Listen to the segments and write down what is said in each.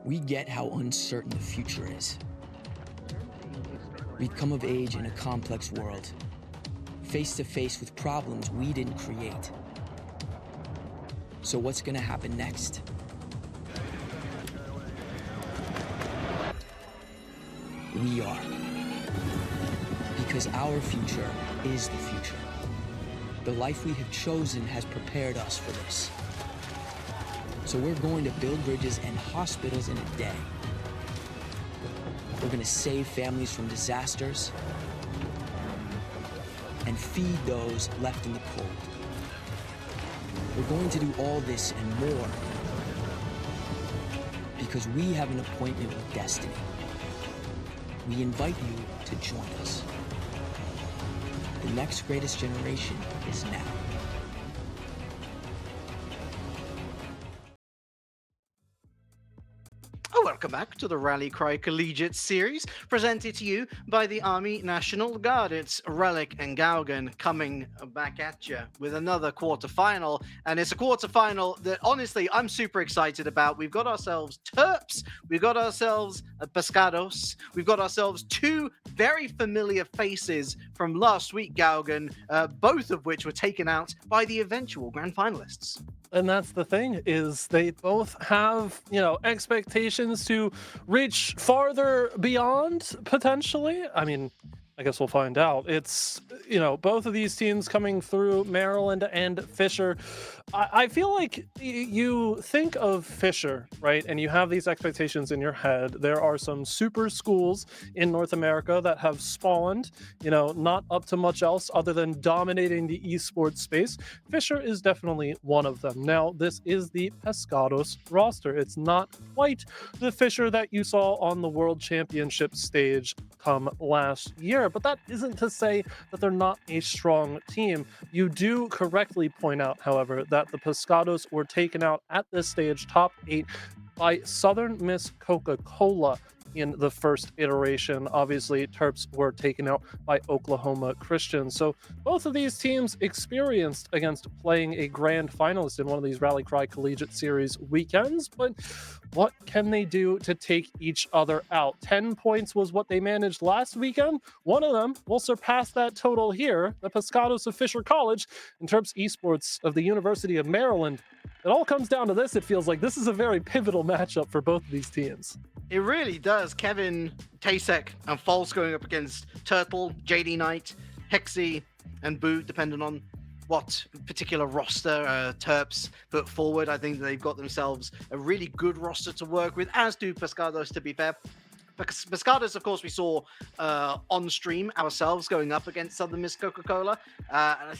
We get how uncertain the future is. We've come of age in a complex world, face to face with problems we didn't create. So what's gonna happen next? We are. Because our future is the future. The life we have chosen has prepared us for this. So we're going to build bridges and hospitals in a day. We're going to save families from disasters and feed those left in the cold. We're going to do all this and more because we have an appointment with destiny. We invite you to join us. The next greatest generation is now. Welcome back to the Rally Cry Collegiate series, presented to you by the Army National Guard. It's Relic and Gaugan coming back at you with another quarterfinal, and it's a quarterfinal that honestly I'm super excited about. We've got ourselves Terps, we've got ourselves Pescados, we've got ourselves two very familiar faces from last week, Gaugan, both of which were taken out by the eventual grand finalists. And that's the thing, is they both have, expectations to reach farther beyond, potentially. I mean, I guess we'll find out. It's, both of these teams coming through, Maryland and Fisher. I feel like you think of Fisher, right? And you have these expectations in your head. There are some super schools in North America that have spawned, not up to much else other than dominating the esports space. Fisher is definitely one of them. Now, this is the Pescados roster. It's not quite the Fisher that you saw on the World Championship stage come last year, but that isn't to say that they're not a strong team. You do correctly point out, however, that the Pescados were taken out at this stage, top 8, by Southern Miss Coca-Cola in the first iteration. Obviously, Terps were taken out by Oklahoma Christian. So both of these teams experienced against playing a grand finalist in one of these Rally Cry Collegiate Series weekends, but what can they do to take each other out? 10 points was what they managed last weekend. One of them will surpass that total here, the Pescados of Fisher College and Terps Esports of the University of Maryland. It all comes down to this. It feels like this is a very pivotal matchup for both of these teams. It really does. Kevin, Tasek, and False going up against Turtle, JD Knight, Hexy, and Boo, depending on what particular roster Terps put forward. I think they've got themselves a really good roster to work with, as do Pescados, to be fair. Because Pescados, of course, we saw on stream ourselves going up against Southern Miss Coca-Cola. And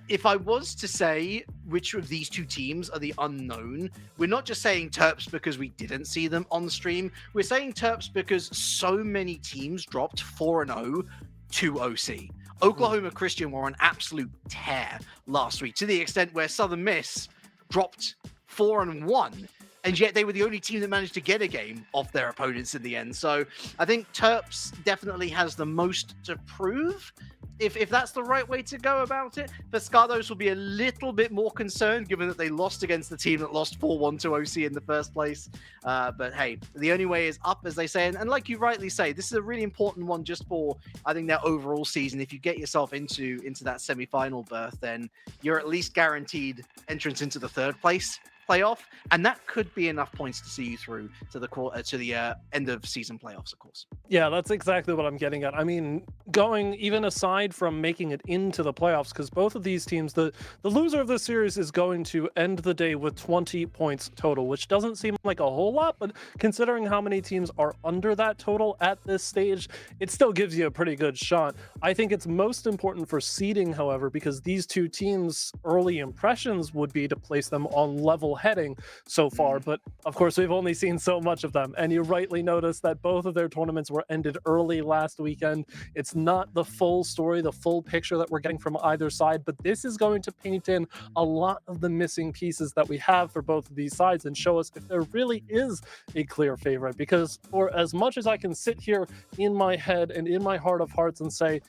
if I was to say which of these two teams are the unknown, we're not just saying Terps because we didn't see them on stream. We're saying Terps because so many teams dropped 4-0 to OC. Oklahoma Christian were on absolute tear last week, to the extent where Southern Miss dropped 4-1. And yet they were the only team that managed to get a game off their opponents in the end. So I think Terps definitely has the most to prove, if that's the right way to go about it. Pescados will be a little bit more concerned, given that they lost against the team that lost 4-1 to OC in the first place. But hey, the only way is up, as they say. And like you rightly say, this is a really important one just for, I think, their overall season. If you get yourself into that semi-final berth, then you're at least guaranteed entrance into the third place playoff, and that could be enough points to see you through to the end of season playoffs, of course. Yeah, that's exactly what I'm getting at. I mean, going even aside from making it into the playoffs, because both of these teams, the loser of this series is going to end the day with 20 points total, which doesn't seem like a whole lot, but considering how many teams are under that total at this stage, it still gives you a pretty good shot. I think it's most important for seeding, however, because these two teams' early impressions would be to place them on level heading so far, but of course we've only seen so much of them, and you rightly noticed that both of their tournaments were ended early last weekend. It's not the full story, the full picture that we're getting from either side, but this is going to paint in a lot of the missing pieces that we have for both of these sides and show us if there really is a clear favorite. Because for as much as I can sit here in my head and in my heart of hearts and say,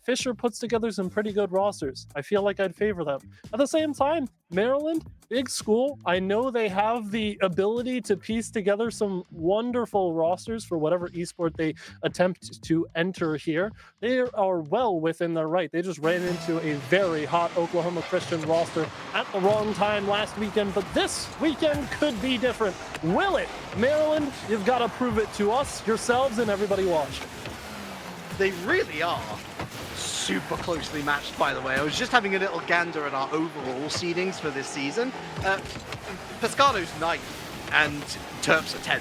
Fisher puts together some pretty good rosters, I feel like I'd favor them. At the same time, Maryland, big school. I know they have the ability to piece together some wonderful rosters for whatever esport they attempt to enter here. They are well within their right. They just ran into a very hot Oklahoma Christian roster at the wrong time last weekend, but this weekend could be different. Will it? Maryland, you've got to prove it to us, yourselves, and everybody watching. They really are super closely matched, by the way. I was just having a little gander at our overall seedings for this season. Pescados 9th and Terps are 10th.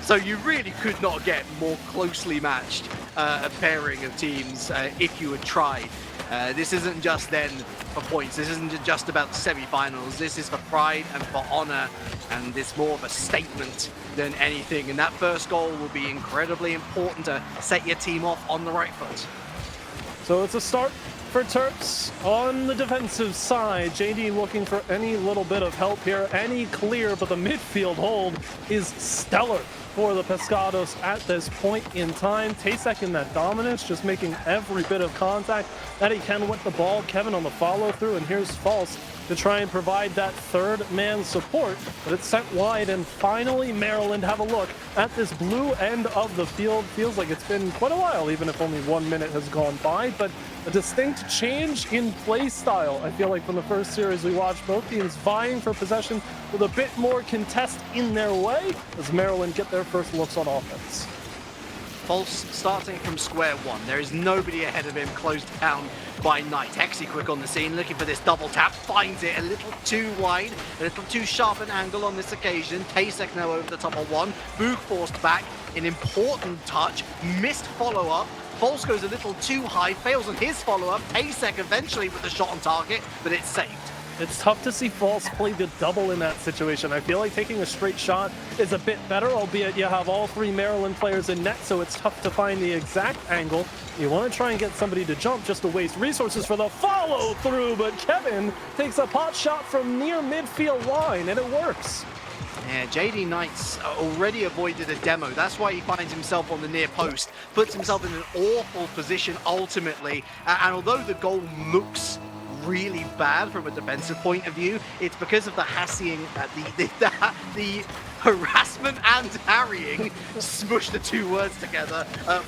So you really could not get more closely matched a pairing of teams if you had tried. This isn't just then for points. This isn't just about the semi-finals. This is for pride and for honor, and it's more of a statement than anything. And that first goal will be incredibly important to set your team off on the right foot. So it's a start for Terps on the defensive side. JD looking for any little bit of help here, any clear, but the midfield hold is stellar for the Pescados at this point in time. Tasek in that dominance, just making every bit of contact that he can with the ball. Kevin on the follow through, and here's False to try and provide that third man support, but it's sent wide, and finally Maryland have a look at this blue end of the field. Feels like it's been quite a while, even if only 1 minute has gone by, but a distinct change in play style. I feel like from the first series we watched, both teams vying for possession with a bit more contest in their way as Maryland get their first looks on offense. False starting from square one. There is nobody ahead of him, closed down by Knight. Hexy quick on the scene, looking for this double tap, finds it a little too wide, a little too sharp an angle on this occasion. Tasek now over the top of one. Boog forced back, an important touch, missed follow-up. False goes a little too high, fails on his follow-up. Tasek eventually with the shot on target, but it's saved. It's tough to see False play the double in that situation. I feel like taking a straight shot is a bit better, albeit you have all three Maryland players in net, so it's tough to find the exact angle. You want to try and get somebody to jump just to waste resources for the follow-through, but Kevin takes a pot shot from near midfield line, and it works. Yeah, JD Knight's already avoided a demo. That's why he finds himself on the near post, puts himself in an awful position ultimately, and although the goal looks really bad from a defensive point of view, it's because of the hassying, the harassment and harrying, smush the two words together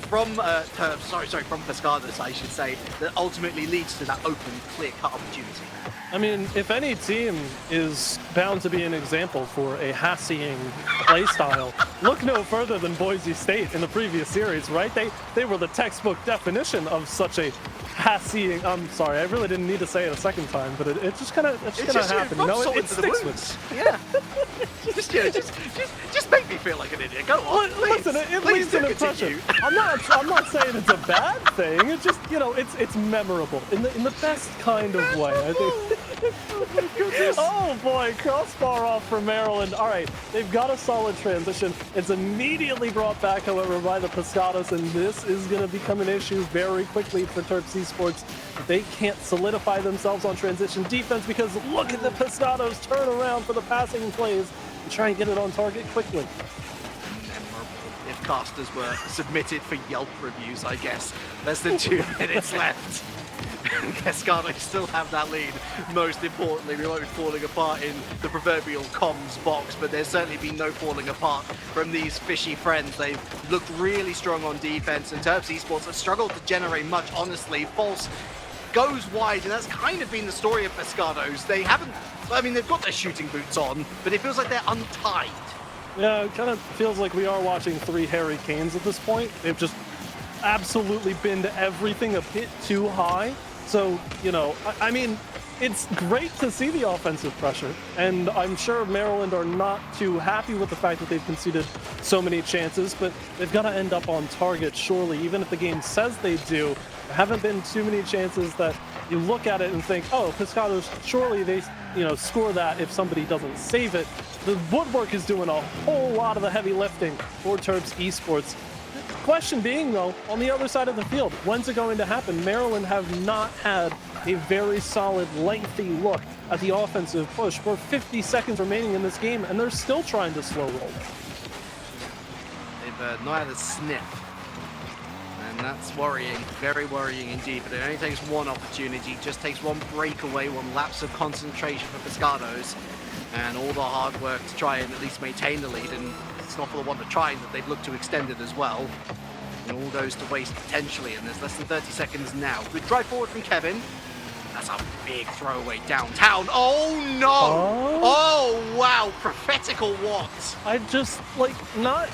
from from Pescados, I should say, that ultimately leads to that open, clear-cut opportunity. I mean, if any team is bound to be an example for a hassying play style, look no further than Boise State in the previous series, right? They were the textbook definition of such a hassying. I'm sorry, I really didn't need to say it a second time, but it just kind of happened. You know, it sticks with. Yeah. just make me feel like an idiot. Go on. Listen, it leaves an impression. I'm not saying it's a bad thing. It's just, you know, it's memorable in the best kind of way, I think. Oh boy, crossbar off for Maryland. All right, they've got a solid transition. It's immediately brought back, however, by the Pescados, and this is going to become an issue very quickly for Terps Esports. They can't solidify themselves on transition defense because look at the Pescados turn around for the passing plays and try and get it on target quickly. If casters were submitted for Yelp reviews, I guess. Less than 2 minutes left. Pescados still have that lead. Most importantly, we won't be falling apart in the proverbial comms box, but there's certainly been no falling apart from these fishy friends. They've looked really strong on defense, and Terps Esports have struggled to generate much, honestly. False goes wide, and that's kind of been the story of Pescados. They haven't, I mean, they've got their shooting boots on, but it feels like they're untied. Yeah, it kind of feels like we are watching three Harry Kanes at this point. They've just absolutely binned everything a bit too high. So, you know, I mean, it's great to see the offensive pressure, and I'm sure Maryland are not too happy with the fact that they've conceded so many chances, but they've got to end up on target, surely, even if the game says they do. There haven't been too many chances that you look at it and think, oh, Pescados, surely they, you know, score that if somebody doesn't save it. The woodwork is doing a whole lot of the heavy lifting for Terps Esports. Question being, though, on the other side of the field, when's it going to happen? Maryland have not had a very solid, lengthy look at the offensive push. We're 50 seconds remaining in this game, and they're still trying to slow roll it. They've not had a sniff. and that's worrying, very worrying indeed. But it only takes one opportunity, just takes one breakaway, one lapse of concentration for Pescados, and all the hard work to try and at least maintain the lead. And it's not for the one of trying that they've looked to extend it as well. And all goes to waste potentially, and there's less than 30 seconds now. Good drive forward from Kevin. That's a big throwaway downtown. Oh no! Oh wow! Prophetical what? I just like not.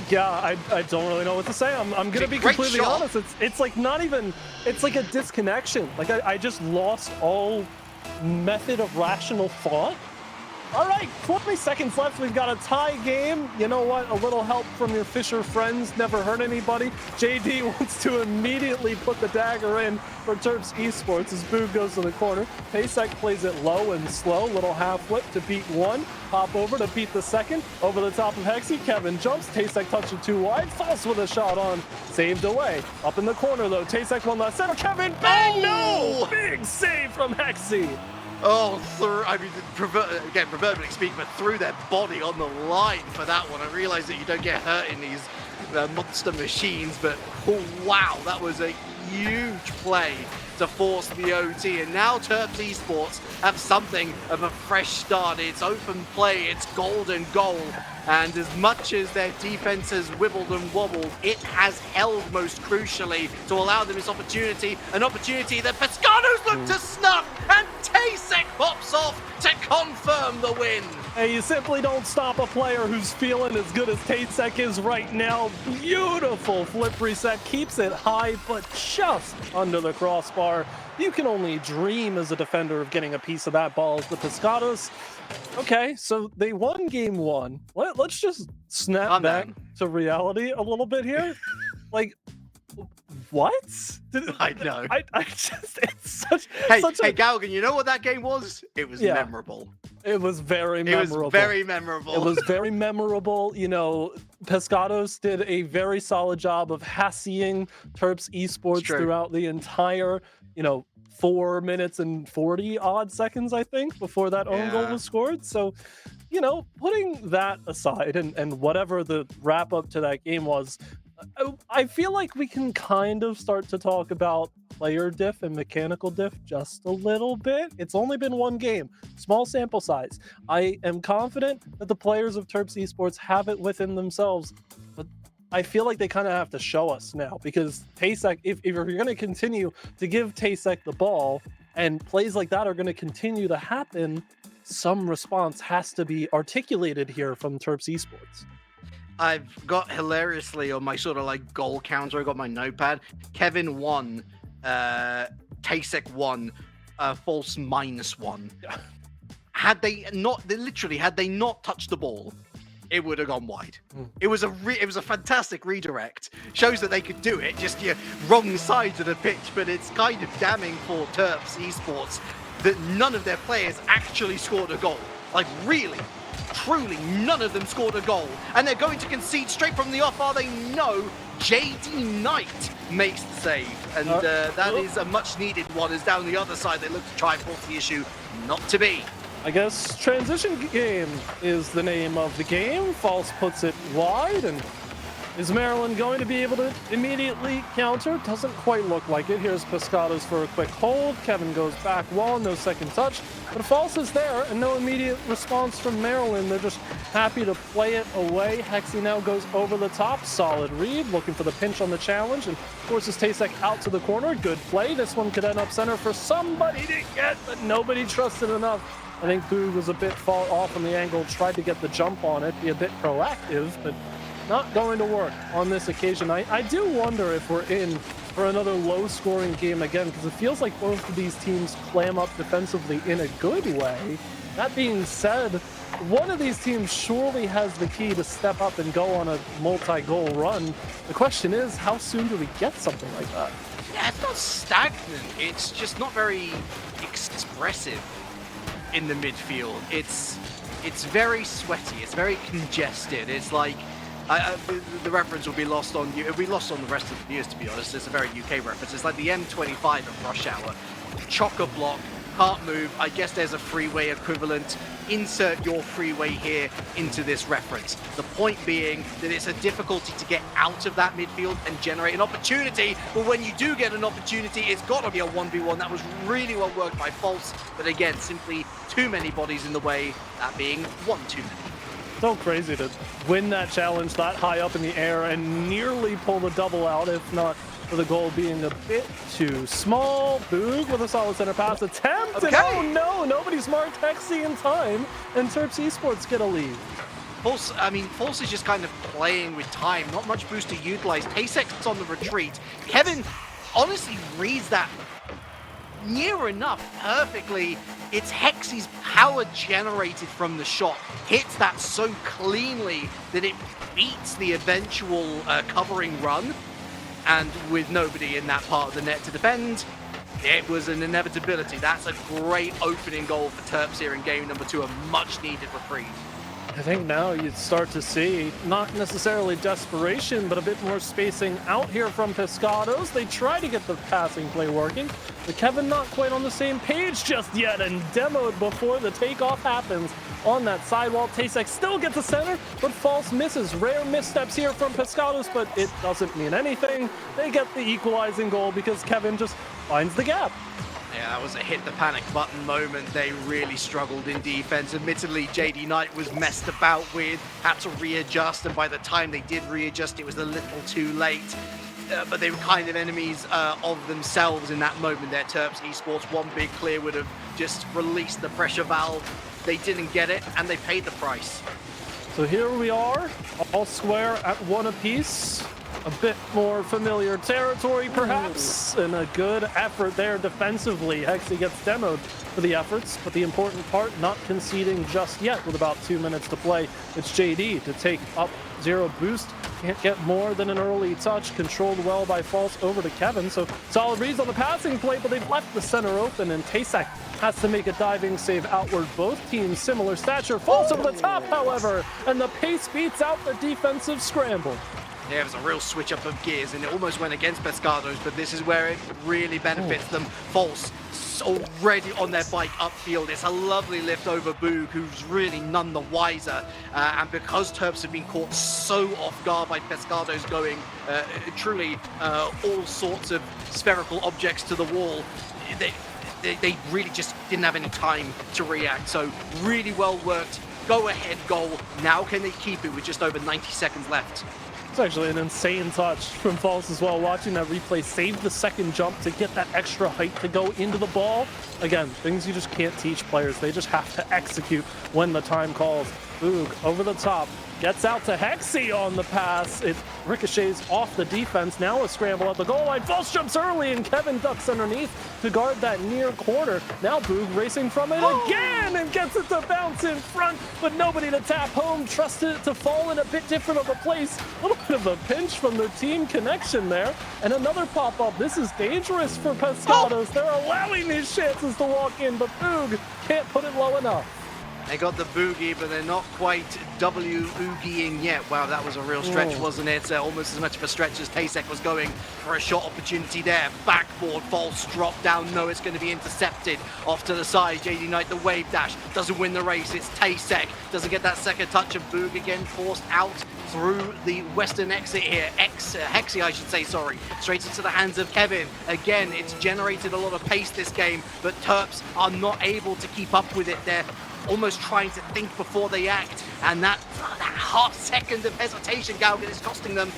Yeah, I don't really know what to say. I'm gonna be completely honest. It's like not even. It's like a disconnection. Like I just lost all method of rational thought. All right, 20 seconds left. We've got a tie game. You know what? A little help from your Fisher friends never hurt anybody. JD wants to immediately put the dagger in for Terps Esports as Boog goes to the corner. Pesek plays it low and slow. Little half flip to beat one. Hop over to beat the second. Over the top of Hexy. Kevin jumps. Tasek touching too wide. False with a shot on. Saved away. Up in the corner though. Tasek one last center. Kevin bang! No! Big save from Hexy. Oh, I mean, again, proverbially speaking, but threw their body on the line for that one. I realize that you don't get hurt in these monster machines, but oh, wow, that was a huge play to force the OT. And now Terps Esports have something of a fresh start. It's open play, it's golden goal. And as much as their defense has wibbled and wobbled, it has held most crucially to allow them this opportunity, an opportunity that Pescados look to snuff, and Tasek pops off to confirm the win. Hey, you simply don't stop a player who's feeling as good as Tasek is right now. Beautiful flip reset, keeps it high, but just under the crossbar. You can only dream as a defender of getting a piece of that ball as the Pescados. Okay, so they won game one. Let's just snap back to reality a little bit here. Like, what? I know. I just, it's such. Hey, such hey, Galgan, you know what that game was? It was memorable. It was very memorable. It was very memorable. It was very memorable. You know, Pescados did a very solid job of hassying Terps Esports throughout the entire, 4 minutes and 40 odd seconds, I think, before that own goal was scored. So, putting that aside and whatever the wrap up to that game was, I feel like we can kind of start to talk about player diff and mechanical diff just a little bit. It's only been one game, small sample size. I am confident that the players of Terps Esports have it within themselves, but I feel like they kind of have to show us now, because Tasek, if you're going to continue to give Tasek the ball and plays like that are going to continue to happen, some response has to be articulated here from Terps Esports. I've got hilariously on my sort of like goal counter, I got my notepad. Kevin 1, Tasek 1, false -1. Had they not touched the ball, it would have gone wide. It was a fantastic redirect. Shows that they could do it, just wrong sides of the pitch, but it's kind of damning for Terps Esports that none of their players actually scored a goal. Like really, truly, none of them scored a goal. And they're going to concede straight from the off, are they? No. JD Knight makes the save. And that is a much needed one, as down the other side they look to try and force the issue not to be. I guess transition game is the name of the game. False puts it wide, and is Maryland going to be able to immediately counter? Doesn't quite look like it. Here's Pescados for a quick hold. Kevin goes back wall, no second touch. But False is there, and no immediate response from Maryland. They're just happy to play it away. Hexy now goes over the top. Solid read, looking for the pinch on the challenge, and forces Tasek out to the corner. Good play. This one could end up center for somebody to get, but nobody trusted enough. I think Boog was a bit far off on the angle, tried to get the jump on it, be a bit proactive, but not going to work on this occasion. I do wonder if we're in for another low-scoring game again, because it feels like both of these teams clam up defensively in a good way. That being said, one of these teams surely has the key to step up and go on a multi-goal run. The question is, how soon do we get something like that? Yeah, it's not stagnant. It's just not very expressive in the midfield. It's very sweaty. It's very congested. It's like the reference will be lost on you. It'll be lost on the rest of the viewers, to be honest. It's a very UK reference. It's like the M25 at rush hour. Chock-a-block, can't move, I guess there's a freeway equivalent. Insert your freeway here into this reference. The point being that it's a difficulty to get out of that midfield and generate an opportunity, but when you do get an opportunity, it's got to be a 1v1. That was really well worked by False, but again, simply too many bodies in the way, that being one too many. So crazy to win that challenge that high up in the air and nearly pull the double out, if not for the goal being a bit too small. Boog with a solid center pass attempt, and oh no, nobody's marked Hexy in time, and Terps Esports get a lead. False is just kind of playing with time, not much boost to utilize. Tasek's on the retreat. Kevin honestly reads that near enough perfectly. It's Hexy's power generated from the shot hits that so cleanly that it beats the eventual covering run. And with nobody in that part of the net to defend, it was an inevitability. That's a great opening goal for Terps here in game number 2, a much needed reprieve. I think now you'd start to see not necessarily desperation, but a bit more spacing out here from Pescados. They try to get the passing play working, but Kevin not quite on the same page just yet, and demoed before the takeoff happens on that sidewall. Tasek still gets the center, but False misses. Rare missteps here from Pescados, but it doesn't mean anything. They get the equalizing goal because Kevin just finds the gap. Yeah, that was a hit the panic button moment. They really struggled in defense. Admittedly, JD Knight was messed about with, had to readjust, and by the time they did readjust, it was a little too late. But they were kind of enemies of themselves in that moment there. Terps Esports, one big clear would have just released the pressure valve. They didn't get it, and they paid the price. So here we are, all square at one apiece. A bit more familiar territory, perhaps, and a good effort there defensively. Hexy gets demoed for the efforts, but the important part, not conceding just yet with about 2 minutes to play. It's JD to take up 0 boost. Can't get more than an early touch, controlled well by False over to Kevin. So solid reads on the passing play, but they've left the center open, and Tasek has to make a diving save outward. Both teams similar stature. False over the top, however, and the pace beats out the defensive scramble. Yeah, it was a real switch up of gears, and it almost went against Pescados, but this is where it really benefits them. False already on their bike upfield. It's a lovely lift over Boog, who's really none the wiser. And because Terps have been caught so off guard by Pescados going truly all sorts of spherical objects to the wall, they really just didn't have any time to react. So really well worked. Go ahead goal. Now can they keep it with just over 90 seconds left? It's actually an insane touch from False as well. Watching that replay, save the second jump to get that extra height to go into the ball. Again, things you just can't teach players. They just have to execute when the time calls. Boog over the top, gets out to Hexy on the pass. It ricochets off the defense. Now a scramble at the goal line. False jumps early, and Kevin ducks underneath to guard that near corner. Now Boog racing from it again and gets it to bounce in front, but nobody to tap home. Trusted it to fall in a bit different of a place. A little bit of a pinch from the team connection there. And another pop-up. This is dangerous for Pescados. They're allowing these chances to walk in, but Boog can't put it low enough. They got the boogie, but they're not quite W-oogieing yet. Wow, that was a real stretch, wasn't it? Almost as much of a stretch as Tasek was going for a shot opportunity there. Backboard, False drop down. No, it's going to be intercepted. Off to the side, JD Knight, the wave dash. Doesn't win the race. It's Tasek. Doesn't get that second touch of Boog again. Forced out through the western exit here. Hexy, I should say, sorry. Straight into the hands of Kevin. Again, it's generated a lot of pace this game, but Terps are not able to keep up with it. They're almost trying to think before they act, and that half second of hesitation, Galgan, is costing them.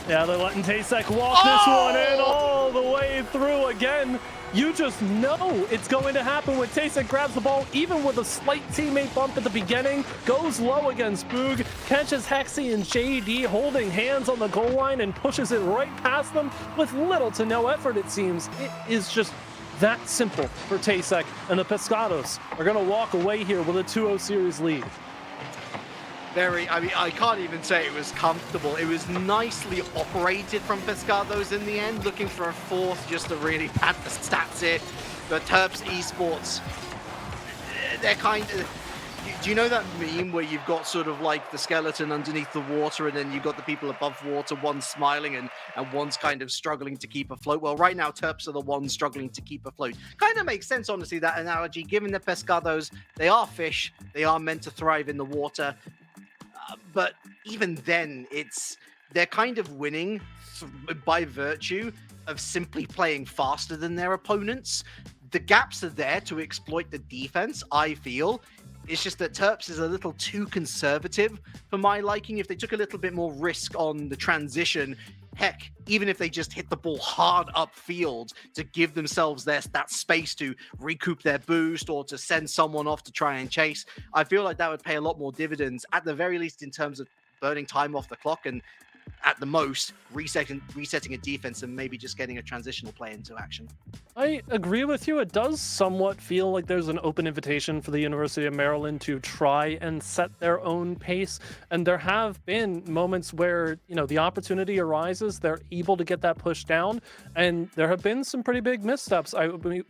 Yeah, they're letting Tasek walk this one in all the way through again. You just know it's going to happen when Tasek grabs the ball, even with a slight teammate bump at the beginning, goes low against Boog, catches Hexy and JD holding hands on the goal line and pushes it right past them with little to no effort, it seems. It is just that simple for Tasek, and the Pescados are going to walk away here with a 2-0 series lead. I can't even say it was comfortable. It was nicely operated from Pescados in the end, looking for a fourth just to really pad the stats here. But Terps Esports, they're kind of Do you know that meme where you've got sort of like the skeleton underneath the water and then you've got the people above water, one smiling and one's kind of struggling to keep afloat? Well, right now, Terps are the ones struggling to keep afloat. Kind of makes sense, honestly, that analogy, given the Pescados, they are fish, they are meant to thrive in the water. But even then, they're kind of winning by virtue of simply playing faster than their opponents. The gaps are there to exploit the defense, I feel. It's just that Terps is a little too conservative for my liking. If they took a little bit more risk on the transition, heck, even if they just hit the ball hard upfield to give themselves that space to recoup their boost or to send someone off to try and chase, I feel like that would pay a lot more dividends, at the very least in terms of burning time off the clock and at the most resetting a defense and maybe just getting a transitional play into action. I agree with you. It does somewhat feel like there's an open invitation for the University of Maryland to try and set their own pace. And there have been moments where, the opportunity arises, they're able to get that push down. And there have been some pretty big missteps.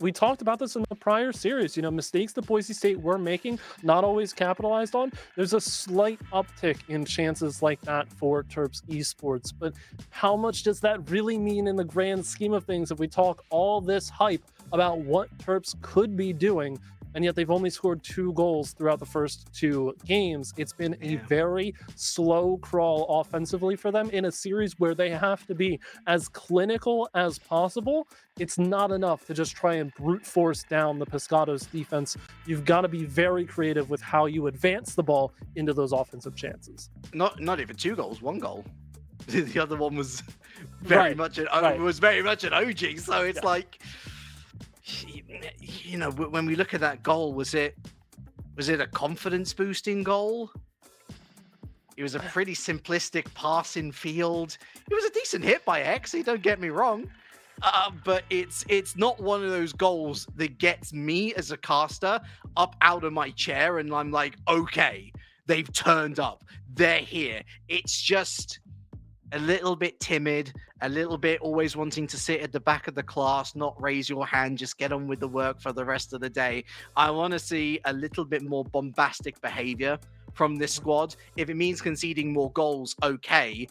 We talked about this in the prior series, mistakes that Boise State were making, not always capitalized on. There's a slight uptick in chances like that for Terps Esports. But how much does that really mean in the grand scheme of things if we talk all this hype about what Terps could be doing, and yet they've only scored 2 goals throughout the first 2 games? It's been a very slow crawl offensively for them in a series where they have to be as clinical as possible. It's not enough to just try and brute force down the Pescados defense. You've got to be very creative with how you advance the ball into those offensive chances. Not even 2 goals, 1 goal. The other one was very much an OG. So it's like, when we look at that goal, was it a confidence boosting goal? It was a pretty simplistic pass in field. It was a decent hit by Hexy, don't get me wrong. But it's not one of those goals that gets me as a caster up out of my chair and I'm like, okay, they've turned up. They're here. It's just a little bit timid, a little bit always wanting to sit at the back of the class, not raise your hand, just get on with the work for the rest of the day. I want to see a little bit more bombastic behavior from this squad. If it means conceding more goals, okay,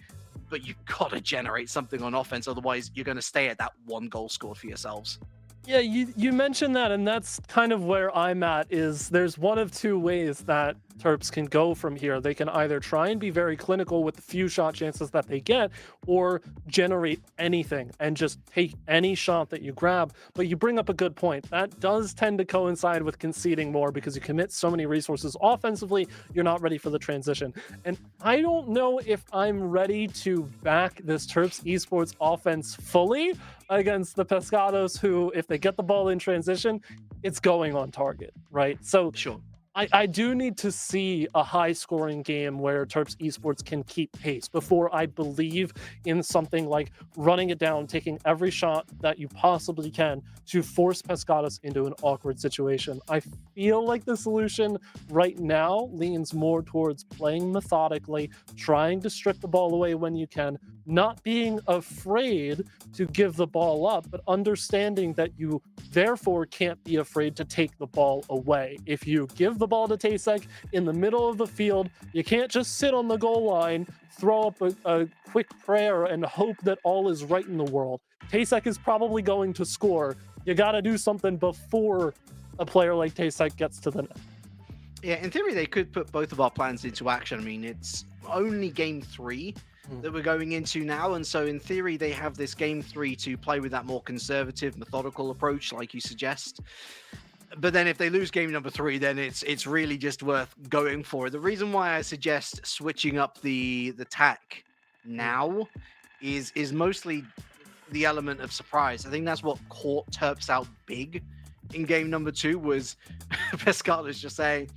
but you've got to generate something on offense. Otherwise, you're going to stay at that 1 goal scored for yourselves. Yeah, you mentioned that, and that's kind of where I'm at, is there's one of 2 ways that Terps can go from here. They can either try and be very clinical with the few shot chances that they get, or generate anything and just take any shot that you grab. But you bring up a good point. That does tend to coincide with conceding more because you commit so many resources offensively, you're not ready for the transition. And I don't know if I'm ready to back this Terps Esports offense fully against the Pescados, who, if they get the ball in transition, it's going on target, right? So Sure. I do need to see a high-scoring game where Terps Esports can keep pace before I believe in something like running it down, taking every shot that you possibly can to force Pescados into an awkward situation. I feel like the solution right now leans more towards playing methodically, trying to strip the ball away when you can, not being afraid to give the ball up, but understanding that you therefore can't be afraid to take the ball away. If you give the ball to Tasek in the middle of the field, you can't just sit on the goal line, throw up a quick prayer and hope that all is right in the world. Tasek is probably going to score. You got to do something before a player like Tasek gets to the net. Yeah, in theory, they could put both of our plans into action. I mean, it's only game 3 that we're going into now, and so in theory they have this game 3 to play with that more conservative, methodical approach like you suggest. But then if they lose game number 3, then it's really just worth going for it. The reason why I suggest switching up the tack now is mostly the element of surprise. I think that's what caught Terps out big in game number 2, was Pescados just saying,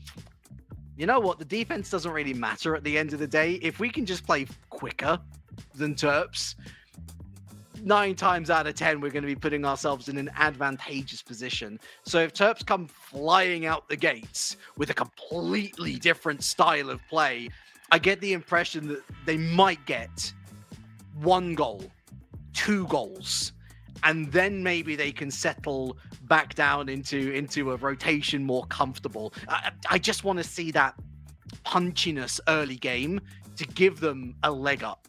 you know what, the defense doesn't really matter at the end of the day. If we can just play quicker than Terps, 9 times out of 10, we're going to be putting ourselves in an advantageous position. So if Terps come flying out the gates with a completely different style of play, I get the impression that they might get 1 goal, 2 goals, and then maybe they can settle back down into a rotation more comfortable. I just want to see that punchiness early game to give them a leg up.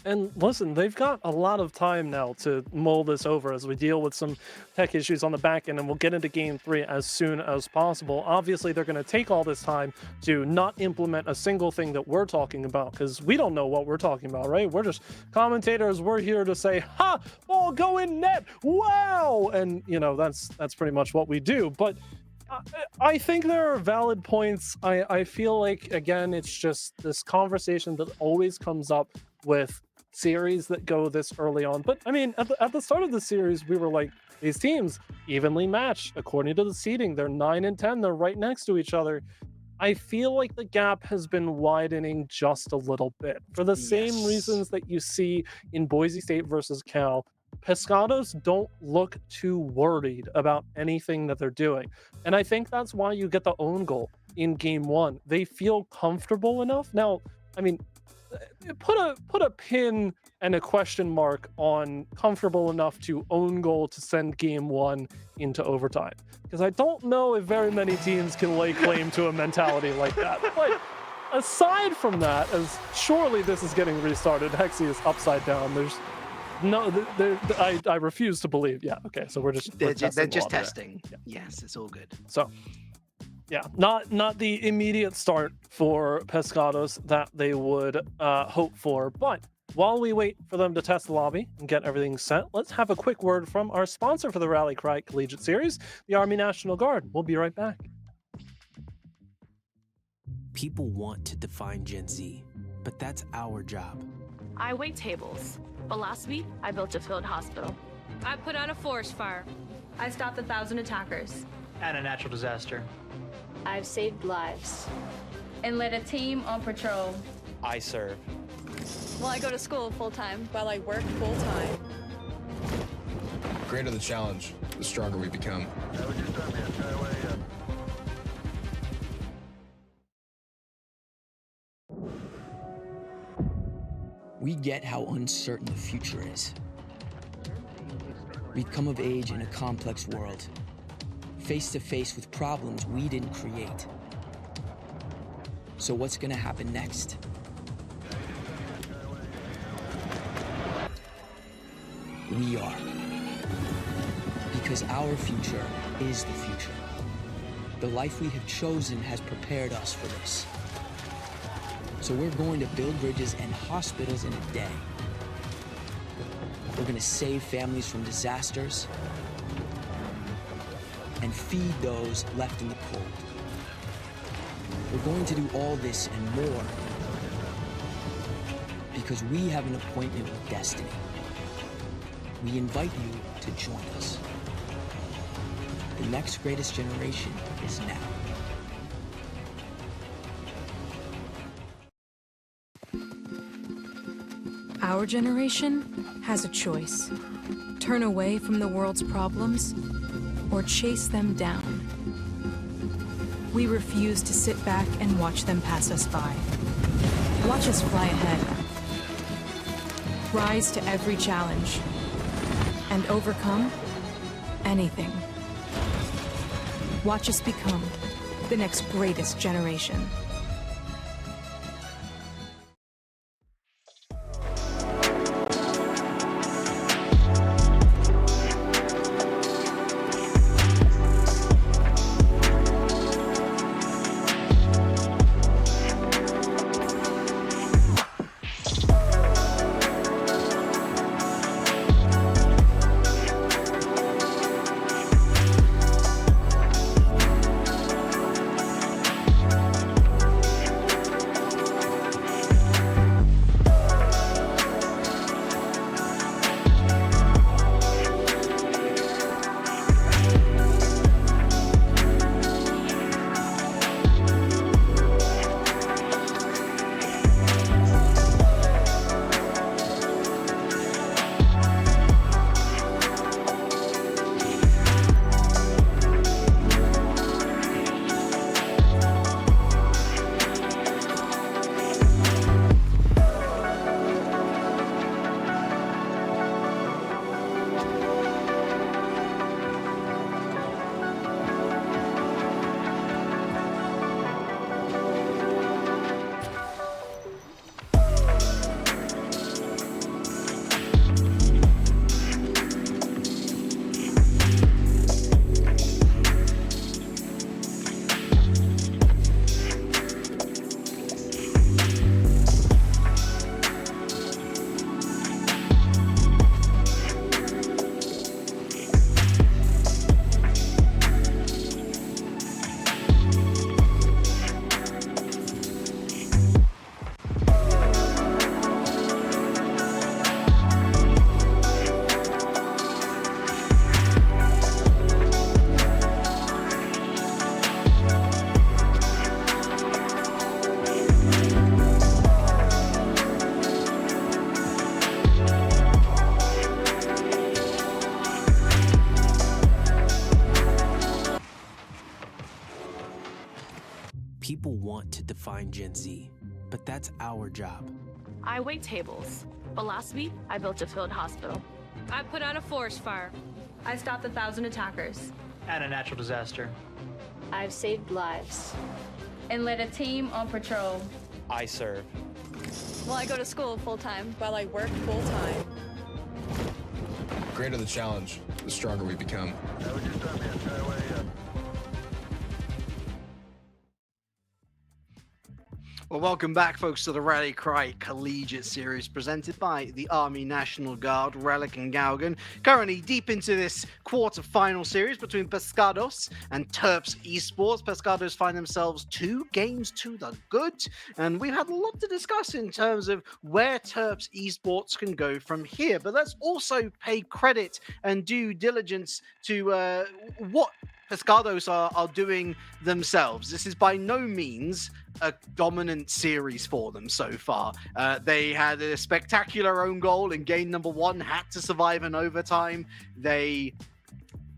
And listen, they've got a lot of time now to mull this over as we deal with some tech issues on the back end, and we'll get into game 3 as soon as possible. Obviously, they're going to take all this time to not implement a single thing that we're talking about, because we don't know what we're talking about, right? We're just commentators. We're here to say, ha, ball go in net, wow! And, you know, that's pretty much what we do. But I think there are valid points. I feel like, again, it's just this conversation that always comes up with series that go this early on. But I mean, at the start of the series, we were like, these teams evenly matched according to the seeding. They're 9 and 10. They're right next to each other. I feel like the gap has been widening just a little bit for the same reasons that you see in Boise State versus Cal. Pescados don't look too worried about anything that they're doing. And I think that's why you get the own goal in game 1. They feel comfortable enough. Now, I mean, put a pin and a question mark on comfortable enough to own goal to send game 1 into overtime, because I don't know if very many teams can lay claim to a mentality like that. But aside from that, as surely this is getting restarted, Hexy is upside down. There's no, I refuse to believe. Yeah, okay, so they're just testing. Yeah. Yes, it's all good. So yeah, not the immediate start for Pescados that they would hope for. But while we wait for them to test the lobby and get everything set, let's have a quick word from our sponsor for the Rally Cry Collegiate Series, the Army National Guard. We'll be right back. People want to define Gen Z, but that's our job. I wait tables, but last week I built a field hospital. I put out a forest fire. I stopped 1,000 attackers. And a natural disaster. I've saved lives. And led a team on patrol. I serve. Well, I go to school full-time. While I work full-time. The greater the challenge, the stronger we become. We get how uncertain the future is. We've come of age in a complex world, face to face with problems we didn't create. So what's gonna happen next? We are. Because our future is the future. The life we have chosen has prepared us for this. So we're going to build bridges and hospitals in a day. We're going to save families from disasters and feed those left in the cold. We're going to do all this and more because we have an appointment with destiny. We invite you to join us. The next greatest generation is now. Our generation has a choice. Turn away from the world's problems or chase them down. We refuse to sit back and watch them pass us by. Watch us fly ahead. Rise to every challenge and overcome anything. Watch us become the next greatest generation. want to define Gen Z, but that's our job. I wait tables, but last week I built a field hospital. I put out a forest fire. I stopped 1,000 attackers. And a natural disaster. I've saved lives. And led a team on patrol. I serve. Well, I go to school full-time. While I work full-time. The greater the challenge, the stronger we become. Well, welcome back, folks, to the Rally Cry Collegiate Series presented by the Army National Guard, Relic and Gaugan. Currently deep into this quarter-final series between Pescados and Terps Esports. Pescados find themselves 2 games to the good, and we've had a lot to discuss in terms of where Terps Esports can go from here. But let's also pay credit and due diligence to what Pescados are doing themselves. This is by no means a dominant series for them so far. They had a spectacular own goal in game number 1, had to survive an overtime. They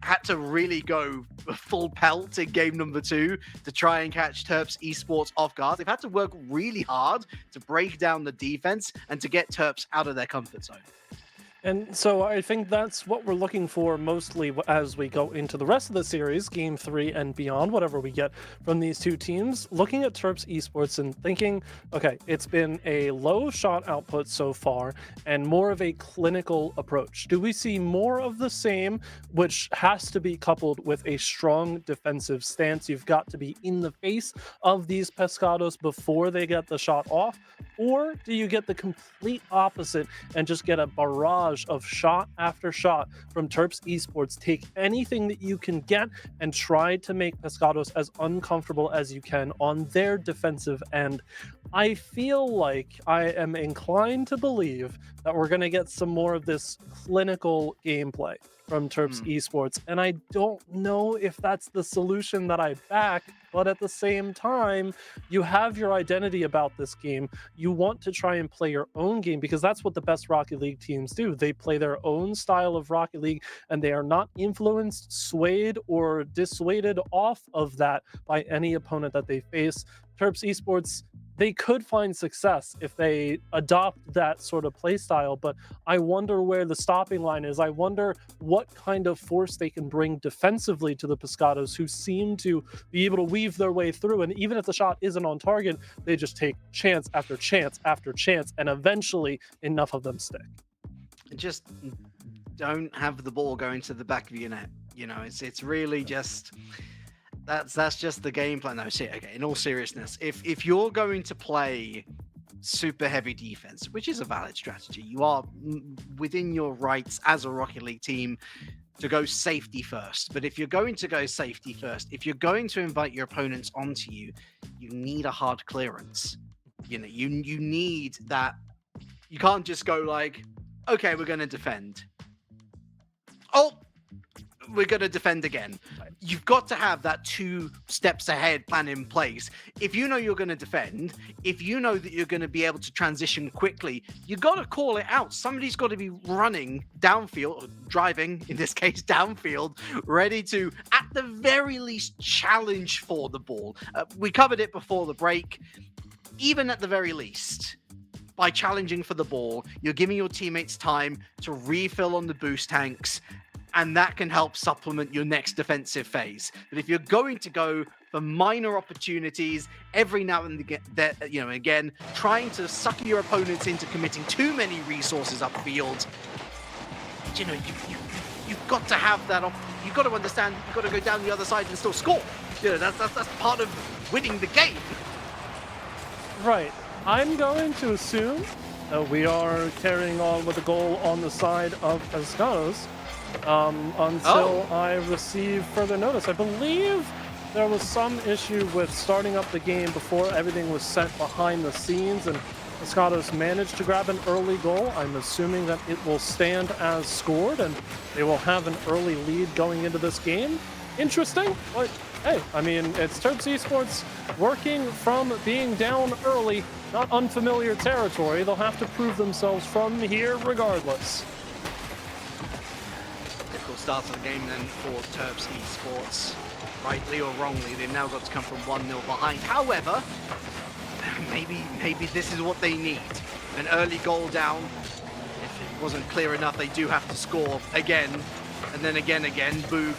had to really go full pelt in game number 2 to try and catch Terps Esports off guard. They've had to work really hard to break down the defense and to get Terps out of their comfort zone. And so I think that's what we're looking for mostly as we go into the rest of the series, Game 3 and beyond, whatever we get from these two teams. Looking at Terps Esports and thinking, okay, it's been a low shot output so far and more of a clinical approach. Do we see more of the same, which has to be coupled with a strong defensive stance? You've got to be in the face of these Pescados before they get the shot off. Or do you get the complete opposite and just get a barrage of shot after shot from Terps Esports? Take anything that you can get and try to make Pescados as uncomfortable as you can on their defensive end. I feel like I am inclined to believe that we're going to get some more of this clinical gameplay from Terps Esports, and I don't know if that's the solution that I back, but at the same time, you have your identity about this game. You want to try and play your own game because that's what the best Rocket League teams do. They play their own style of Rocket League, and they are not influenced, swayed, or dissuaded off of that by any opponent that they face. Terps Esports, they could find success if they adopt that sort of play style, but I wonder where the stopping line is. I wonder what kind of force they can bring defensively to the Pescados, who seem to be able to weave their way through, and even if the shot isn't on target, they just take chance after chance after chance, and eventually enough of them stick. Just don't have the ball going to the back of your net. You know, it's really just... That's just the game plan. No, see, okay, in all seriousness, if you're going to play super heavy defense, which is a valid strategy, you are within your rights as a Rocket League team to go safety first. But if you're going to go safety first, if you're going to invite your opponents onto you, you need a hard clearance. You know, you need that. You can't just go like, okay, we're going to defend. Oh, we're going to defend again. You've got to have that 2 steps ahead plan in place. If you know you're going to defend, if you know that you're going to be able to transition quickly, you got to call it out. Somebody's got to be running downfield, or driving, in this case, downfield, ready to, at the very least, challenge for the ball. We covered it before the break. Even at the very least, by challenging for the ball, you're giving your teammates time to refill on the boost tanks, and that can help supplement your next defensive phase. But if you're going to go for minor opportunities every now and again, trying to sucker your opponents into committing too many resources upfield, you know, you've got to have that. You've got to understand. You've got to go down the other side and still score. You know, that's part of winning the game. Right. I'm going to assume that we are carrying on with a goal on the side of Pescados. Until I receive further notice. I believe there was some issue with starting up the game before everything was set behind the scenes, and Pescados managed to grab an early goal. I'm assuming that it will stand as scored, and they will have an early lead going into this game. Interesting, but hey, I mean, it's Terps Esports working from being down early, not unfamiliar territory. They'll have to prove themselves from here regardless. Start of the game then for Terps Esports. rightly or wrongly, they've now got to come from 1-0 behind. However, maybe this is what they need. An early goal down. If it wasn't clear enough, they do have to score again. And then again. Boog,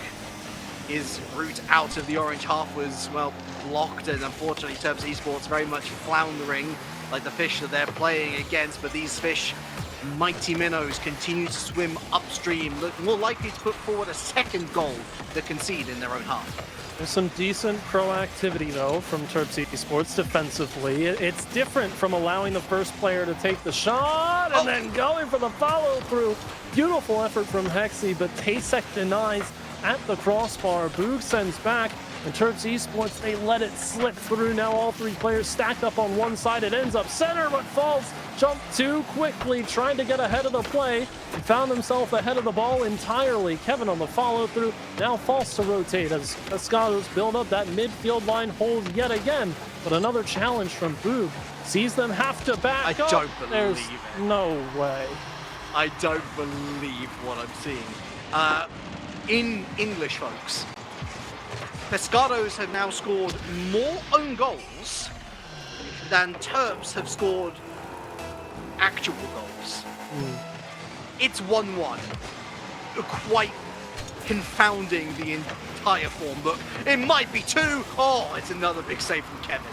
his route out of the orange half was, well, blocked. And unfortunately, Terps Esports very much floundering like the fish that they're playing against. But these fish, mighty minnows, continue to swim upstream, look more likely to put forward a second goal to concede in their own half. There's some decent proactivity, though, from Terps Esports defensively. It's different from allowing the first player to take the shot and then going for the follow-through. Beautiful effort from Hexy, but Tasek denies at the crossbar. Boog sends back, and Terps Esports, they let it slip through. Now all three players stacked up on one side. It ends up center, but falls. Jumped too quickly, trying to get ahead of the play, and found himself ahead of the ball entirely. Kevin on the follow-through, now falls to rotate as Pescados build up that midfield line hold yet again. But another challenge from Boog. Sees them have to back up. I don't believe There's it. no way. I don't believe what I'm seeing. In English, folks, Pescados have now scored more own goals than Terps have scored actual goals. It's 1-1. Quite confounding the entire form book. It might be 2. Oh, it's another big save from Kevin.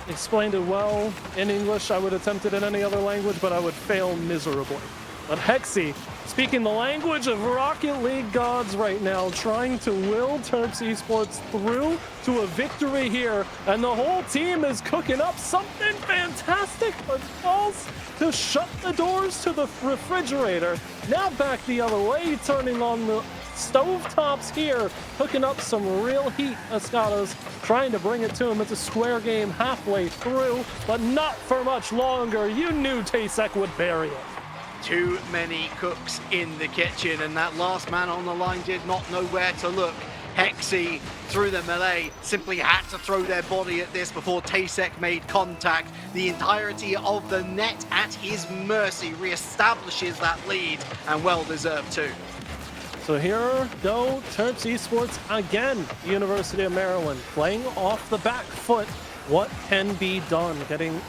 Explained it well in English. I would attempt it in any other language, but I would fail miserably. But Hexy, speaking the language of Rocket League gods right now, trying to will Terps Esports through to a victory here, and the whole team is cooking up something fantastic, but falls to shut the doors to the refrigerator. Now back the other way, turning on the stovetops here, hooking up some real heat. Pescados trying to bring it to him. It's a square game halfway through, but not for much longer. You knew Tasek would bury it. Too many cooks in the kitchen, and that last man on the line did not know where to look. Hexy, through the melee, simply had to throw their body at this before Tasek made contact. The entirety of the net at his mercy reestablishes that lead, and well deserved too. So here go Terps Esports again. University of Maryland playing off the back foot. What can be done? Getting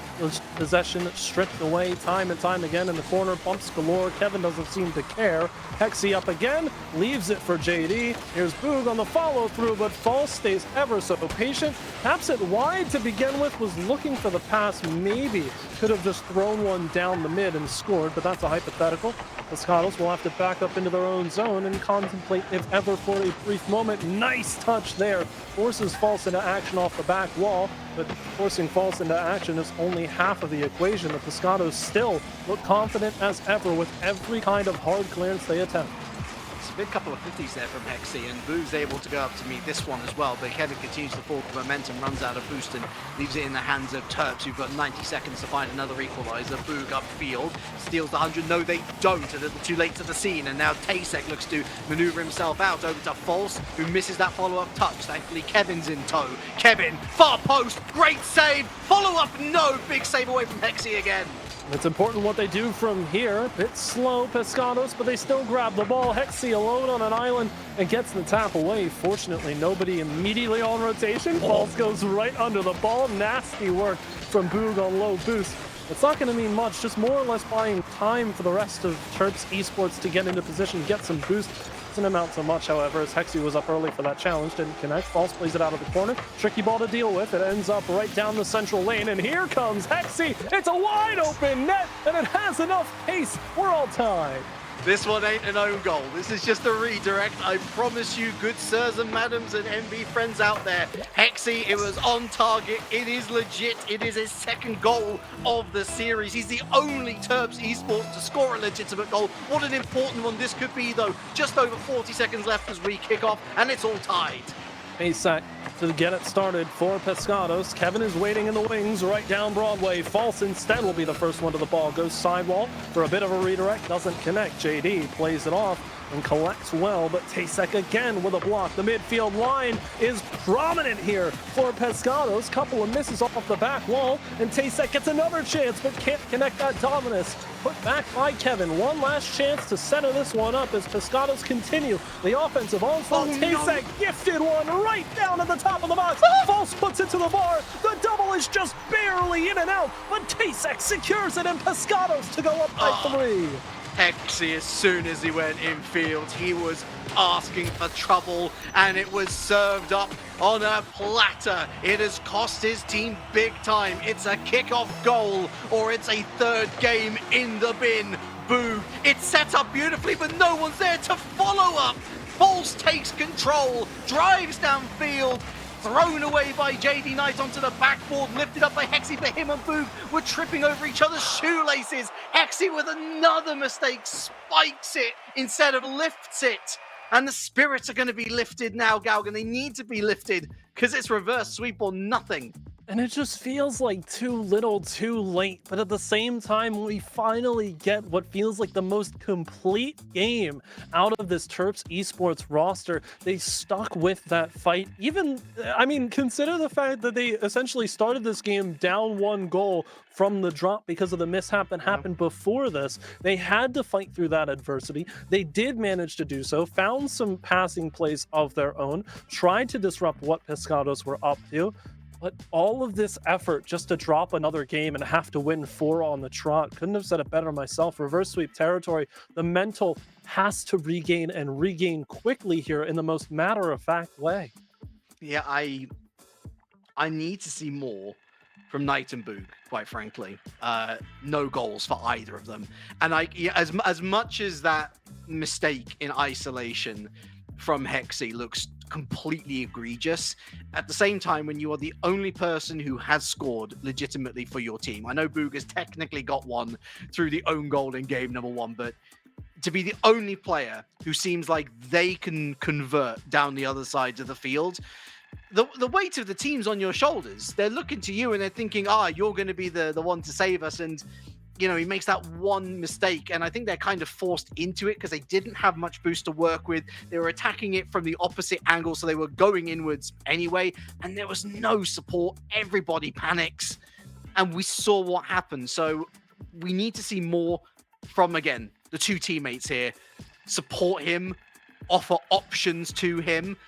possession stripped away time and time again in the corner. Bumps galore. Kevin doesn't seem to care. Hexy up again. Leaves it for JD. Here's Boog on the follow-through, but False stays ever so patient. Taps it wide to begin with. Was looking for the pass. Maybe could have just thrown one down the mid and scored, but that's a hypothetical. The Pescados will have to back up into their own zone and contemplate, if ever, for a brief moment. Nice touch there. Forces False into action off the back wall, but forcing False into action is only half of the equation. The Pescados still look confident as ever with every kind of hard clearance they attempt. It's a big couple of 50s there from Hexy, and Boog's able to go up to meet this one as well, but Kevin continues to fall. The momentum runs out of boost and leaves it in the hands of Terps, who've got 90 seconds to find another equalizer. Boog upfield, steals the 100. No, they don't. A little too late to the scene, and now Tasek looks to maneuver himself out over to False, who misses that follow-up touch. Thankfully, Kevin's in tow. Kevin, far post, great save, follow-up, no, big save away from Hexy again. It's important what they do from here. Bit slow, Pescados, but they still grab the ball. Hexy alone on an island and gets the tap away. Fortunately, nobody immediately on rotation. False goes right under the ball. Nasty work from Boog on low boost. It's not going to mean much, just more or less buying time for the rest of Terps Esports to get into position, get some boost. Doesn't amount to much, however, as Hexy was up early for that challenge, didn't connect. False plays it out of the corner. Tricky ball to deal with. It ends up right down the central lane, and here comes Hexy. It's a wide open net, and it has enough pace. We're all tied. This one ain't an own goal. This is just a redirect. I promise you, good sirs and madams and MV friends out there. Hexy, it was on target. It is legit. It is his second goal of the series. He's the only Terps Esports to score a legitimate goal. What an important one this could be, though. Just over 40 seconds left as we kick off, and it's all tied. Tasek to get it started for Pescados. Kevin is waiting in the wings right down Broadway. False instead will be the first one to the ball. Goes sidewall for a bit of a redirect. Doesn't connect. JD plays it off and collects well, but Tasek again with a block. The midfield line is prominent here for Pescados. Couple of misses off the back wall, and Tasek gets another chance, but can't connect that dominus. Put back by Kevin. One last chance to center this one up as Pescados continue the offensive onslaught. Tasek gifted one right down at the top of the box. False puts it to the bar. The double is just barely in and out, but Tasek secures it, and Pescados to go up by 3. Hexy, as soon as he went infield, he was asking for trouble, and it was served up on a platter. It has cost his team big time. It's a kickoff goal, or it's a third game in the bin. Boog, it's set up beautifully, but no one's there to follow up. False takes control, drives downfield, thrown away by JD Knight onto the backboard, lifted up by Hexy, but him and Boog were tripping over each other's shoelaces. Hexy with another mistake spikes it instead of lifts it. And the spirits are going to be lifted now, Galgan. They need to be lifted because it's reverse sweep or nothing. And it just feels like too little, too late. But at the same time, we finally get what feels like the most complete game out of this Terps Esports roster. They stuck with that fight. Even, I mean, consider the fact that they essentially started this game down 1 goal from the drop because of the mishap that happened before this. They had to fight through that adversity. They did manage to do so, found some passing plays of their own, tried to disrupt what Pescados were up to. But all of this effort just to drop another game and have to win 4 on the trot, couldn't have said it better myself. Reverse sweep territory, the mental has to regain quickly here in the most matter-of-fact way. Yeah, I need to see more from Knight and Boog, quite frankly. No goals for either of them. And as much as that mistake in isolation from Hexy looks completely egregious, at the same time, when you are the only person who has scored legitimately for your team, I know Boog has technically got one through the own goal in game number 1, but to be the only player who seems like they can convert down the other sides of the field, the weight of the team's on your shoulders. They're looking to you and they're thinking, you're going to be the one to save us. And you know, he makes that one mistake, and I think they're kind of forced into it because they didn't have much boost to work with. They were attacking it from the opposite angle, so they were going inwards anyway, and there was no support. Everybody panics, and we saw what happened. So we need to see more from, again, the 2 teammates here. Support him, offer options to him,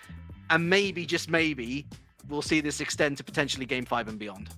and maybe, just maybe, we'll see this extend to potentially Game 5 and beyond.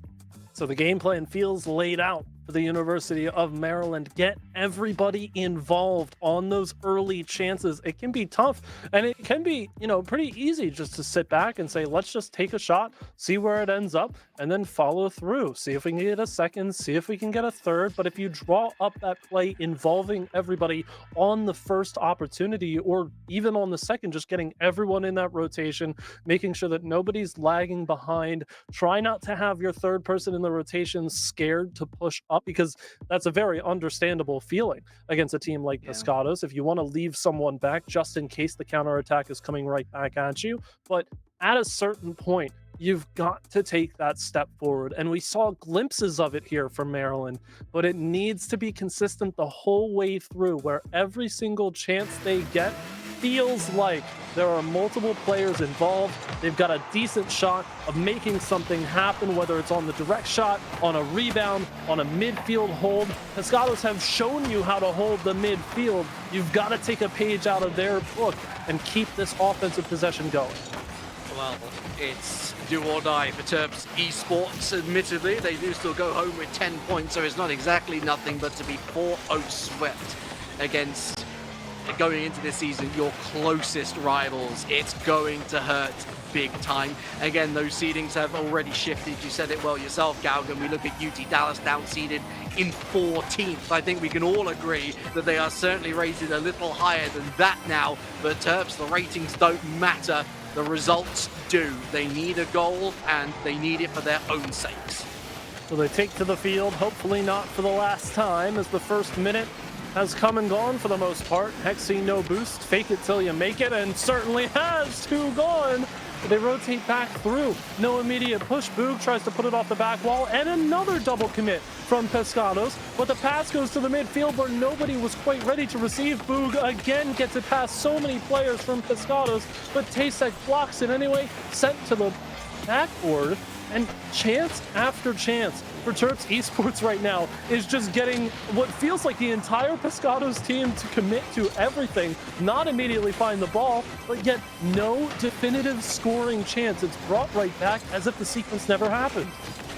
So the game plan feels laid out for the University of Maryland. Get everybody involved on those early chances. It can be tough, and it can be, you know, pretty easy just to sit back and say, let's just take a shot, see where it ends up, and then follow through. See if we can get a second, see if we can get a third. But if you draw up that play involving everybody on the first opportunity, or even on the second, just getting everyone in that rotation, making sure that nobody's lagging behind. Try not to have your third person in the rotation scared to push up, because that's a very understandable feeling against a team like Pescados. If you want to leave someone back just in case the counterattack is coming right back at you. But at a certain point, you've got to take that step forward. And we saw glimpses of it here from Maryland, but it needs to be consistent the whole way through, where every single chance they get feels like there are multiple players involved. They've got a decent shot of making something happen, whether it's on the direct shot, on a rebound, on a midfield hold. Pescados have shown you how to hold the midfield. You've got to take a page out of their book and keep this offensive possession going. Well, it's do or die for Terps Esports. Admittedly, they do still go home with 10 points, so it's not exactly nothing, but to be 4-0 swept against, going into this season, your closest rivals, it's going to hurt big time. Again, those seedings have already shifted. You said it well yourself, Galgan. We look at UT Dallas down seeded in 14th. I think we can all agree that they are certainly rated a little higher than that now. But Terps, the ratings don't matter. The results do. They need a goal, and they need it for their own sakes. So they take to the field, hopefully not for the last time, as the first minute has come and gone for the most part. Hexy no boost, fake it till you make it, and certainly has 2 gone. They rotate back through. No immediate push. Boog tries to put it off the back wall, and another double commit from Pescados. But the pass goes to the midfield where nobody was quite ready to receive. Boog again gets it past so many players from Pescados, but Tasek blocks it anyway, sent to the backboard, and chance after chance for Terps Esports right now is just getting what feels like the entire Pescados team to commit to everything, not immediately find the ball, but yet no definitive scoring chance. It's brought right back as if the sequence never happened.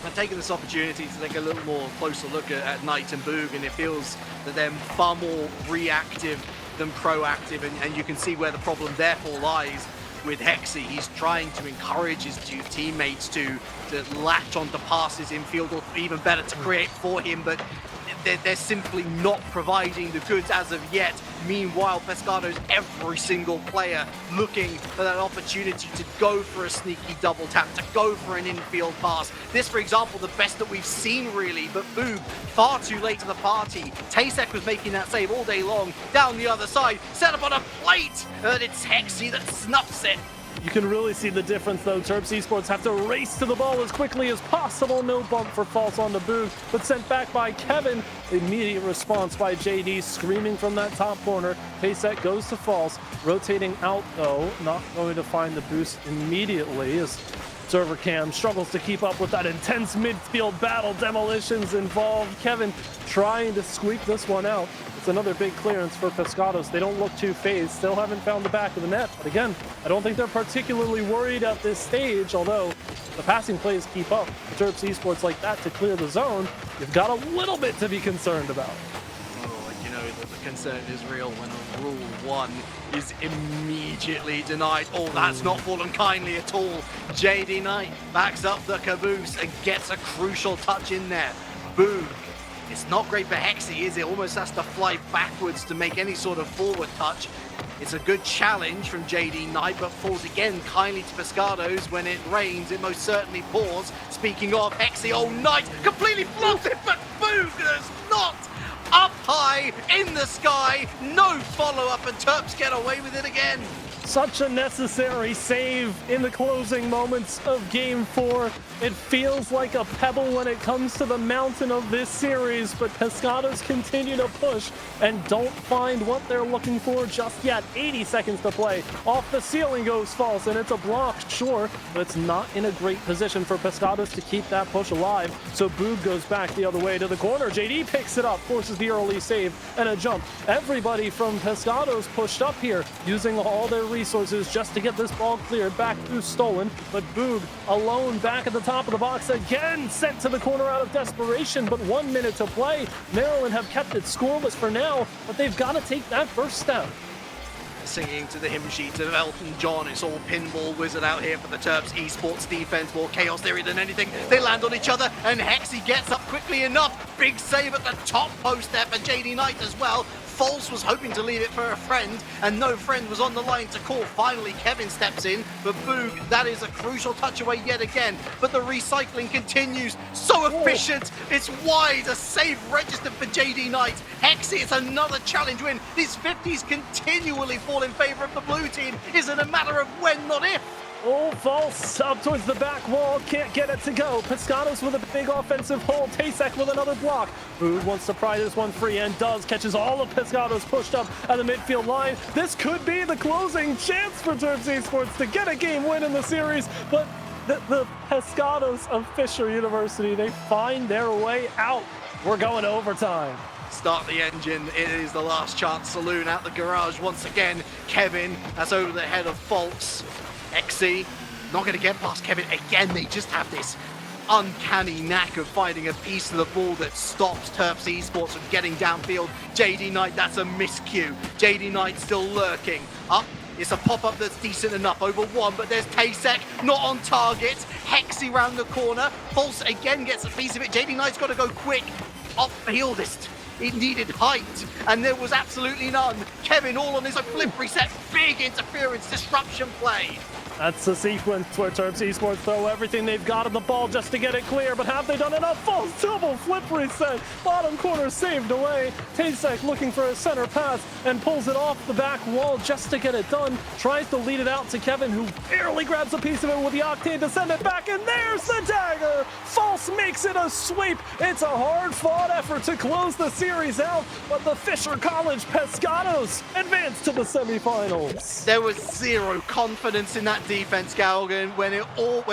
I'm taking this opportunity to take a little more closer look at Knight and Boog, and it feels that they're far more reactive than proactive, and you can see where the problem therefore lies with Hexy. He's trying to encourage his two teammates to latch onto passes in field, or even better, to create for him, but they're simply not providing the goods as of yet. Meanwhile, Pescados, every single player looking for that opportunity to go for a sneaky double tap, to go for an infield pass. This, for example, the best that we've seen really, but Boog, far too late to the party. Tasek was making that save all day long, down the other side, set up on a plate, and it's Hexy that snuffs it. You can really see the difference, though. Terps Esports have to race to the ball as quickly as possible. No bump for false onto Boog, but sent back by Kevin. Immediate response by JD, screaming from that top corner. Tasek goes to false, rotating out, though. Not going to find the boost immediately as Server Cam struggles to keep up with that intense midfield battle. Demolitions involved. Kevin trying to squeak this one out. It's another big clearance for Pescados. They don't look too phased. Still haven't found the back of the net. But again, I don't think they're particularly worried at this stage, although the passing plays keep up. The Terps Esports like that to clear the zone, you've got a little bit to be concerned about. Oh, you know, the concern is real when a Rule 1 is immediately denied. Oh, that's not fallen kindly at all. JD Knight backs up the caboose and gets a crucial touch in there. Boog. It's not great for Hexy, is it? Almost has to fly backwards to make any sort of forward touch. It's a good challenge from JD Knight, but falls again kindly to Pescados. When it rains, it most certainly pours. Speaking of Hexy, oh, Knight completely floats it, but Boog does not. Up high in the sky, no follow-up, and Terps get away with it again. Such a necessary save in the closing moments of Game 4. It feels like a pebble when it comes to the mountain of this series, but Pescados continue to push and don't find what they're looking for just yet. 80 seconds to play. Off the ceiling goes false, and it's a block, sure, but it's not in a great position for Pescados to keep that push alive. So Boog goes back the other way to the corner. JD picks it up, forces the early save and a jump. Everybody from Pescados pushed up here, using all their resources just to get this ball cleared back through Stolen, but Boog alone back at the top of the box again, sent to the corner out of desperation, but 1 minute to play. Maryland have kept it scoreless for now, but they've got to take that first step. Singing to the hymn sheet of Elton John. It's all pinball wizard out here for the Terps Esports defense. More chaos theory than anything. They land on each other, and Hexy gets up quickly enough. Big save at the top post there for JD Knight as well. False was hoping to leave it for a friend, and no friend was on the line to call. Finally, Kevin steps in, but Boog, that is a crucial touch away yet again. But the recycling continues. So efficient. It's wide. A save registered for JD Knight. Hexy, it's another challenge win. These 50s continually fall in favor of the blue team. Is it a matter of when, not if? Oh, false up towards the back wall, can't get it to go. Pescados with a big offensive hold. Tasek with another block. Boog wants to pry this one free and does. Catches all of Pescados pushed up at the midfield line. This could be the closing chance for Terps Esports to get a game win in the series, but the Pescados of Fisher University, they find their way out. We're going to overtime. Start the engine. It is the last chance saloon out the garage once again. Kevin, that's over the head of Falks. Hexy, not going to get past Kevin again. They just have this uncanny knack of finding a piece of the ball that stops Terps Esports from getting downfield. JD Knight, that's a miscue. JD Knight still lurking. Up, it's a pop-up that's decent enough over one, but there's Tasek, not on target. Hexy round the corner. False again gets a piece of it. JD Knight's got to go quick. Off the Hildist. It needed height, and there was absolutely none. Kevin all on his own flip reset, big interference, disruption play. That's the sequence where Terps Esports throw everything they've got on the ball just to get it clear, but have they done enough? False double flip reset. Bottom corner saved away. Tasek looking for a center pass and pulls it off the back wall just to get it done. Tries to lead it out to Kevin, who barely grabs a piece of it with the Octane to send it back, and there's the dagger. False makes it a sweep. It's a hard-fought effort to close the series out, but the Fisher College Pescados advance to the semifinals. There was zero confidence in that defense, Galgan. When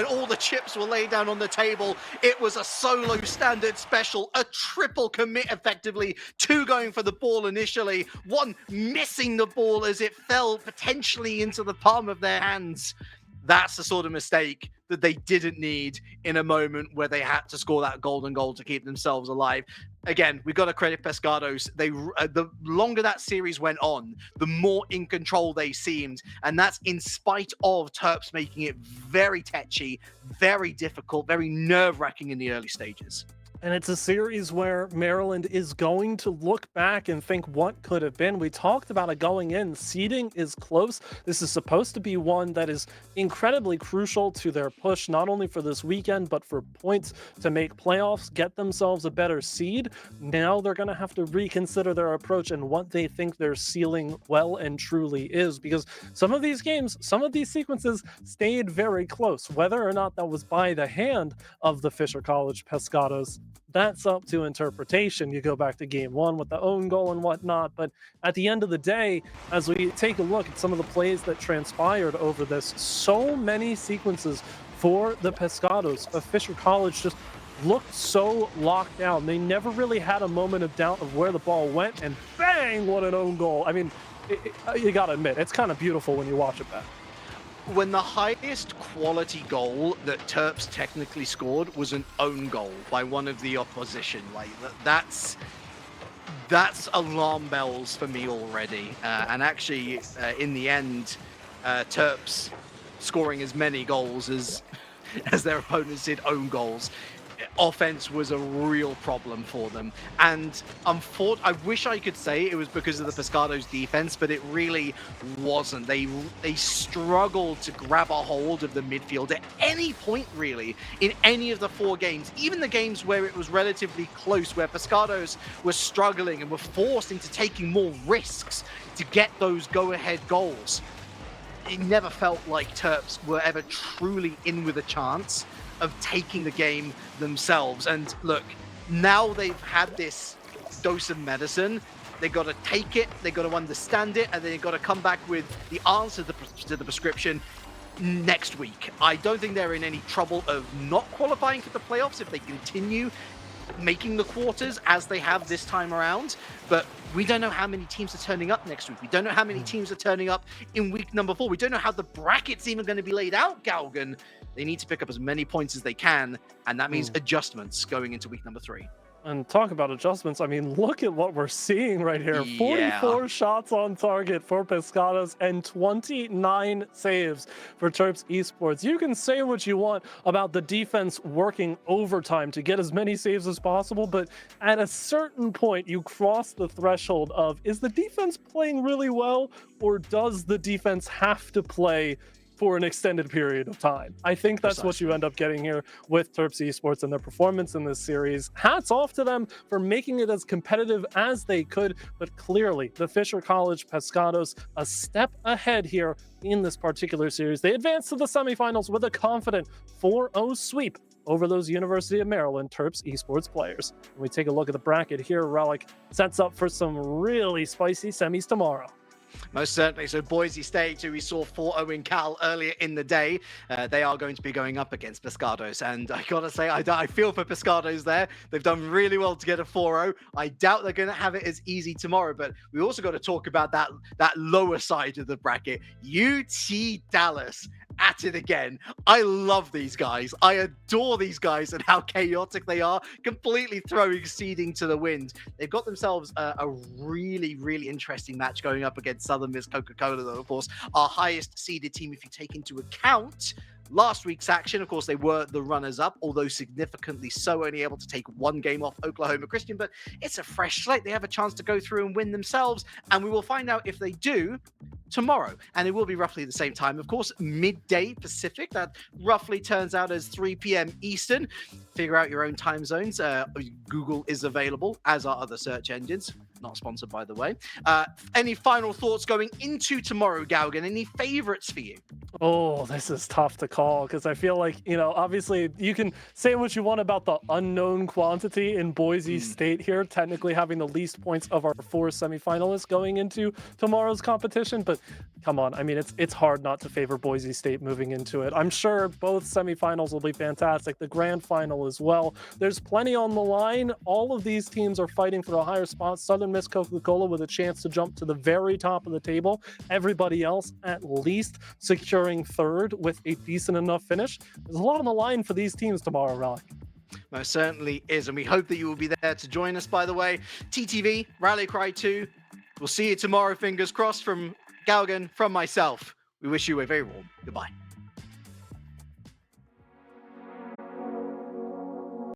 all the chips were laid down on the table, it was a solo standard special, a triple commit effectively, 2 going for the ball initially, 1 missing the ball as it fell potentially into the palm of their hands. That's the sort of mistake that they didn't need in a moment where they had to score that golden goal to keep themselves alive. Again, we got to credit Pescados. The longer that series went on, the more in control they seemed. And that's in spite of Terps making it very tetchy, very difficult, very nerve-wracking in the early stages. And it's a series where Maryland is going to look back and think what could have been. We talked about it going in. Seeding is close. This is supposed to be one that is incredibly crucial to their push, not only for this weekend, but for points to make playoffs, get themselves a better seed. Now they're going to have to reconsider their approach and what they think their ceiling well and truly is, because some of these games, some of these sequences stayed very close. Whether or not that was by the hand of the Fisher College Pescados, that's up to interpretation. You go back to game 1 with the own goal and whatnot, but at the end of the day, as we take a look at some of the plays that transpired over this, so many sequences for the Pescados of Fisher College just looked so locked down. They never really had a moment of doubt of where the ball went, and bang, what an own goal. I mean, you gotta admit, it's kind of beautiful when you watch it back. When the highest quality goal that Terps technically scored was an own goal by one of the opposition, like that's alarm bells for me already. And actually, in the end, Terps scoring as many goals as their opponents did own goals. Offense was a real problem for them, and I wish I could say it was because of the Pescados defense, but it really wasn't. They struggled to grab a hold of the midfield at any point really in any of the 4 games, even the games where it was relatively close, where Pescados were struggling and were forced into taking more risks to get those go-ahead goals. It never felt like Terps were ever truly in with a chance of taking the game themselves. And look, now they've had this dose of medicine. They got to take it, they got to understand it, and then they've got to come back with the answer to the prescription next week. I don't think they're in any trouble of not qualifying for the playoffs if they continue making the quarters as they have this time around, but we don't know how many teams are turning up next week. We don't know how many teams are turning up in week number 4. We don't know how the bracket's even going to be laid out, Galgan. They need to pick up as many points as they can, and that means adjustments going into week number 3. And talk about adjustments. I mean, look at what we're seeing right here. Yeah. 44 shots on target for Pescados and 29 saves for Terps Esports. You can say what you want about the defense working overtime to get as many saves as possible, but at a certain point, you cross the threshold of, is the defense playing really well, or does the defense have to play for an extended period of time? I think that's what you end up getting here with Terps Esports and their performance in this series. Hats off to them for making it as competitive as they could, but clearly the Fisher College Pescados a step ahead here in this particular series. They advance to the semifinals with a confident 4-0 sweep over those University of Maryland Terps Esports players. When we take a look at the bracket here, Relic sets up for some really spicy semis tomorrow. Most certainly. So Boise State, who we saw 4-0 in Cal earlier in the day, they are going to be going up against Pescados. And I gotta say, I feel for Pescados there. They've done really well to get a 4-0. I doubt they're going to have it as easy tomorrow. But we also got to talk about that lower side of the bracket. UT Dallas at it again. I love these guys. I adore these guys and how chaotic they are, completely throwing seeding to the wind. They've got themselves a really, really interesting match going up against Southern Miss Coca-Cola, though, of course, our highest seeded team if you take into account last week's action. Of course, they were the runners-up, although significantly so, only able to take one game off Oklahoma Christian, but it's a fresh slate. They have a chance to go through and win themselves, and we will find out if they do tomorrow. And it will be roughly the same time, of course, midday Pacific. That roughly turns out as 3 p.m. Eastern. Figure out your own time zones. Google is available, as are other search engines. Not sponsored, by the way. Any final thoughts going into tomorrow, Galgan? Any favorites for you? Oh, this is tough to call because I feel like, obviously you can say what you want about the unknown quantity in Boise State here, technically having the least points of our 4 semifinalists going into tomorrow's competition. But come on, I mean, it's hard not to favor Boise State moving into it. I'm sure both semifinals will be fantastic, the grand final as well. There's plenty on the line. All of these teams are fighting for a higher spot. Southern Miss Coca-Cola with a chance to jump to the very top of the table. Everybody else at least securing third with a decent enough finish. There's a lot on the line for these teams tomorrow, Raleigh. Most certainly is, and we hope that you will be there to join us, by the way. TTV, Rally Cry 2. We'll see you tomorrow, fingers crossed, from Galgan, from myself. We wish you a very warm goodbye.